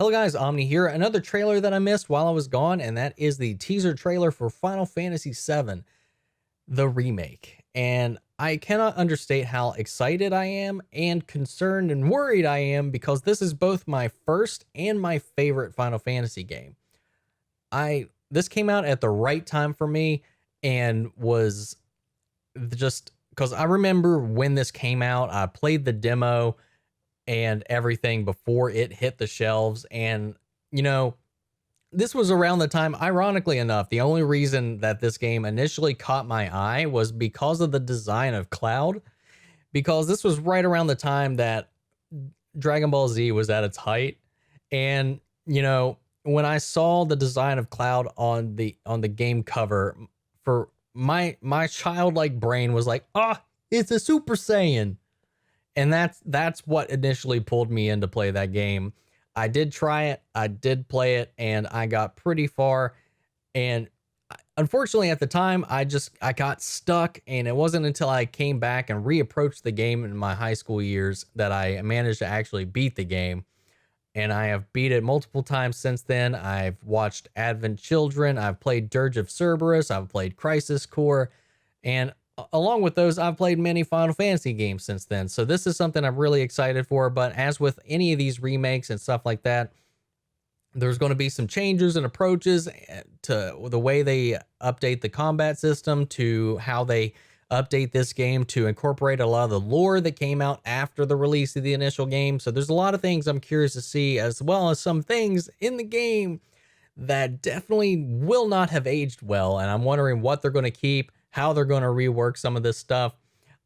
Hello guys, Omni here. Another trailer that I missed while I was gone, and that is the teaser trailer for Final Fantasy VII, the remake. And I cannot understate how excited I am and concerned and worried I am because this is both my first and my favorite Final Fantasy game. This came out at the right time for me and was just because I remember when this came out, I played the demo and everything before it hit the shelves. And, you know, this was around the time, ironically enough, the only reason that this game initially caught my eye was because of the design of Cloud, because this was right around the time that Dragon Ball Z was at its height. And, you know, when I saw the design of Cloud on the game cover, for my childlike brain was like, it's a Super Saiyan. And that's what initially pulled me in to play that game. I did try it, I did play it, and I got pretty far. And unfortunately, at the time, I got stuck, and it wasn't until I came back and reapproached the game in my high school years that I managed to actually beat the game. And I have beat it multiple times since then. I've watched Advent Children, I've played Dirge of Cerberus, I've played Crisis Core, and along with those, I've played many Final Fantasy games since then. So this is something I'm really excited for. But as with any of these remakes and stuff like that, there's going to be some changes and approaches to the way they update the combat system, to how they update this game to incorporate a lot of the lore that came out after the release of the initial game. So there's a lot of things I'm curious to see, as well as some things in the game that definitely will not have aged well. And I'm wondering what they're going to keep, how they're going to rework some of this stuff.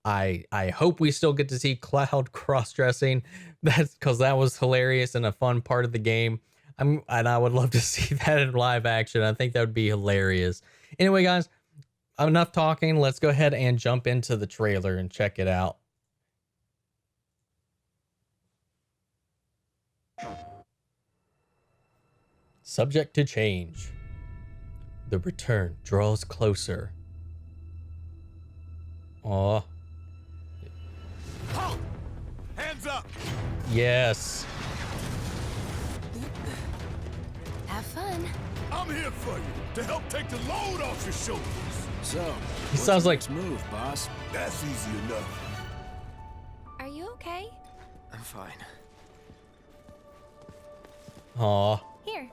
I hope we still get to see Cloud cross-dressing. That's because that was hilarious and a fun part of the game. And I would love to see that in live action. I think that would be hilarious. Anyway, guys, enough talking. Let's go ahead and jump into the trailer and check it out. Subject to change. The return draws closer. Aw. Halt! Hands up! Yes. Have fun. I'm here for you to help take the load off your shoulders. So, He sounds like move, boss. That's easy enough. Are you okay? I'm fine. Aw. Here.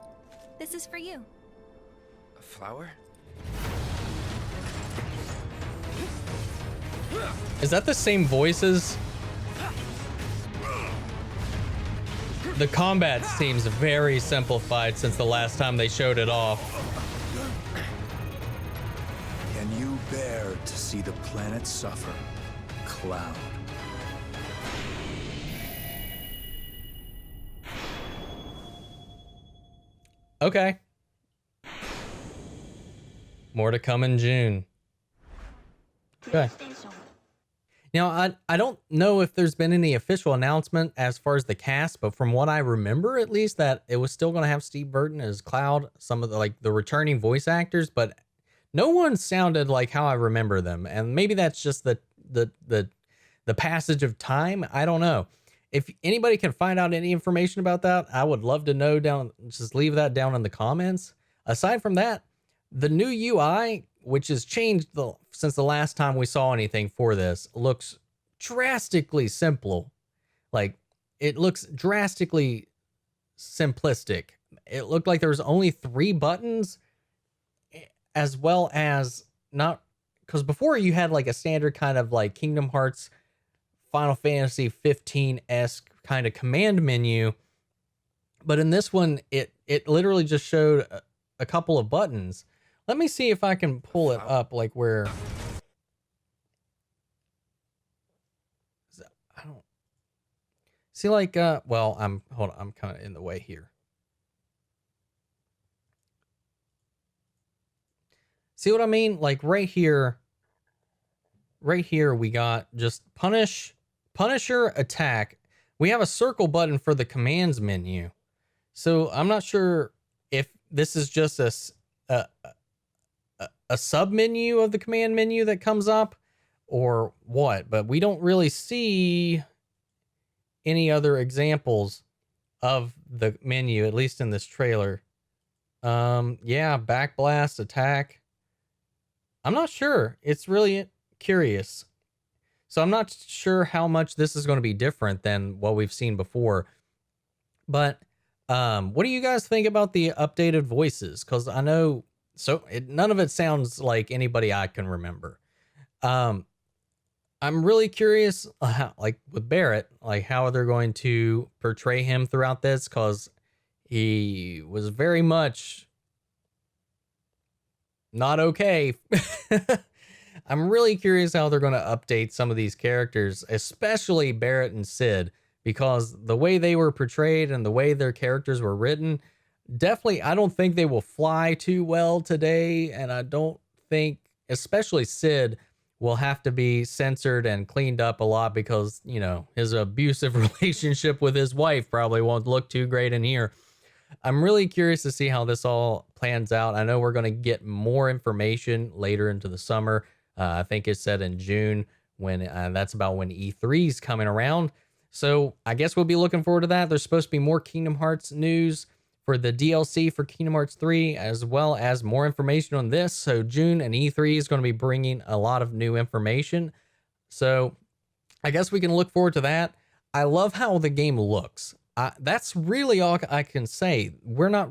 This is for you. A flower? Is that the same voices? The combat seems very simplified since the last time they showed it off. Can you bear to see the planet suffer? Cloud. Okay. More to come in June. Okay. Now, I don't know if there's been any official announcement as far as the cast, but from what I remember, at least, that it was still going to have Steve Burton as Cloud, some of the returning voice actors, but no one sounded like how I remember them. And maybe that's just the passage of time. I don't know. If anybody can find out any information about that, I would love to know. Just leave that down in the comments. Aside from that, the new UI, which has changed since the last time we saw anything for this, looks drastically simple. Like, it looks drastically simplistic. It looked like there was only 3 buttons, as well as not, because before you had like a standard kind of like Kingdom Hearts, Final Fantasy 15-esque kind of command menu. But in this one, it literally just showed a couple of buttons. Let me see if I can pull it up, like where. I don't see, like, well, hold on, I'm kind of in the way here. See what I mean? Like right here, we got just Punisher, attack. We have a circle button for the commands menu. So I'm not sure if this is just a sub menu of the command menu that comes up or what, but we don't really see any other examples of the menu, at least in this trailer. Yeah, backblast, attack. I'm not sure. It's really curious. So I'm not sure how much this is going to be different than what we've seen before. But what do you guys think about the updated voices? Because I know none of it sounds like anybody I can remember. I'm really curious, how, like with Barrett, like how they're going to portray him throughout this, because he was very much not okay. I'm really curious how they're going to update some of these characters, especially Barrett and Sid, because the way they were portrayed and the way their characters were written, definitely, I don't think they will fly too well today. And I don't think, especially Sid, will have to be censored and cleaned up a lot because, you know, his abusive relationship with his wife probably won't look too great in here. I'm really curious to see how this all plans out. I know we're going to get more information later into the summer. I think it said in June, when that's about when E3 is coming around. So I guess we'll be looking forward to that. There's supposed to be more Kingdom Hearts news for the DLC for Kingdom Hearts 3, as well as more information on this. So June and E3 is going to be bringing a lot of new information. So I guess we can look forward to that. I love how the game looks. That's really all I can say. We're not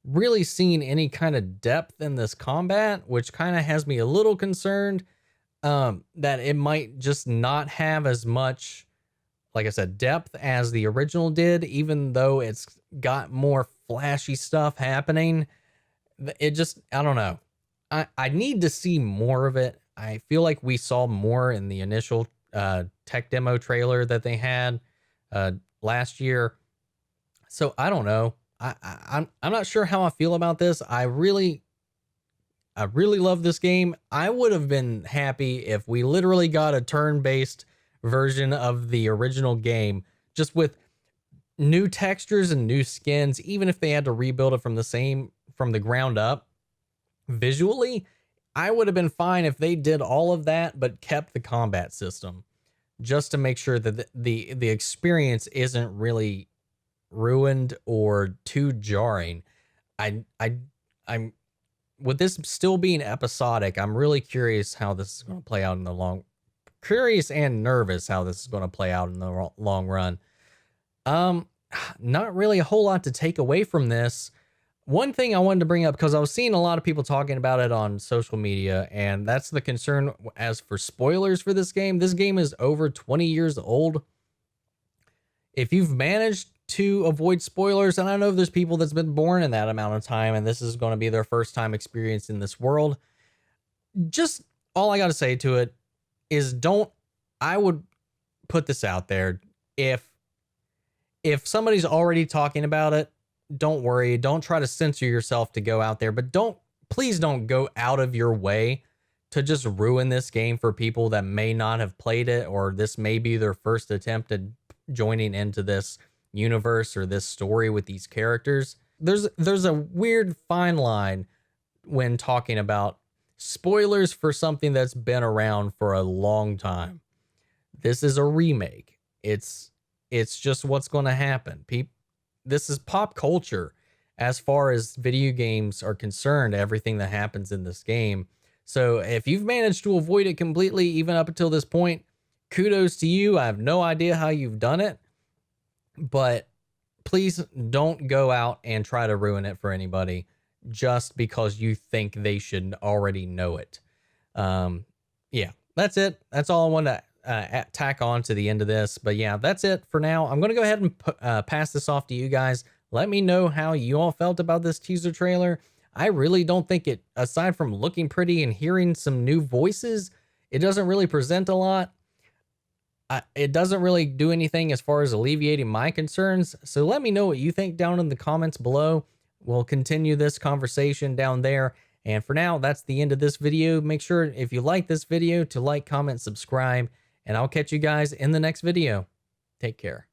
really seeing any kind of depth in this combat, which kind of has me a little concerned that it might just not have as much, like I said, depth as the original did, even though it's got more flashy stuff happening. It just, I don't know. I need to see more of it. I feel like we saw more in the initial tech demo trailer that they had last year. So I don't know. I'm not sure how I feel about this. I really love this game. I would have been happy if we literally got a turn-based version of the original game, just with new textures and new skins, even if they had to rebuild it from the ground up. Visually, I would have been fine if they did all of that but kept the combat system, just to make sure that the experience isn't really ruined or too jarring. I'm with this still being episodic, I'm really curious how this is going to play out in the curious and nervous how this is going to play out in the long run. Not really a whole lot to take away from this. One thing I wanted to bring up, because I was seeing a lot of people talking about it on social media, and that's the concern as for spoilers for this game. This game is over 20 years old. If you've managed to avoid spoilers, and I know there's people that's been born in that amount of time, and this is going to be their first time experience in this world, just all I got to say to it is I would put this out there. If somebody's already talking about it, don't worry. Don't try to censor yourself to go out there, but please don't go out of your way to just ruin this game for people that may not have played it, or this may be their first attempt at joining into this universe or this story with these characters. There's a weird fine line when talking about spoilers for something that's been around for a long time. This is a remake. It's just what's going to happen. This is pop culture as far as video games are concerned, everything that happens in this game. So if you've managed to avoid it completely, even up until this point, kudos to you. I have no idea how you've done it, but please don't go out and try to ruin it for anybody just because you think they should already know it. Yeah, that's it. That's all I wanted to tack on to the end of this. But yeah, that's it for now. I'm going to go ahead and pass this off to you guys. Let me know how you all felt about this teaser trailer. I really don't think it, aside from looking pretty and hearing some new voices, it doesn't really present a lot. It doesn't really do anything as far as alleviating my concerns. So let me know what you think down in the comments below. We'll continue this conversation down there. And for now, that's the end of this video. Make sure, if you like this video, to like, comment, subscribe, and I'll catch you guys in the next video. Take care.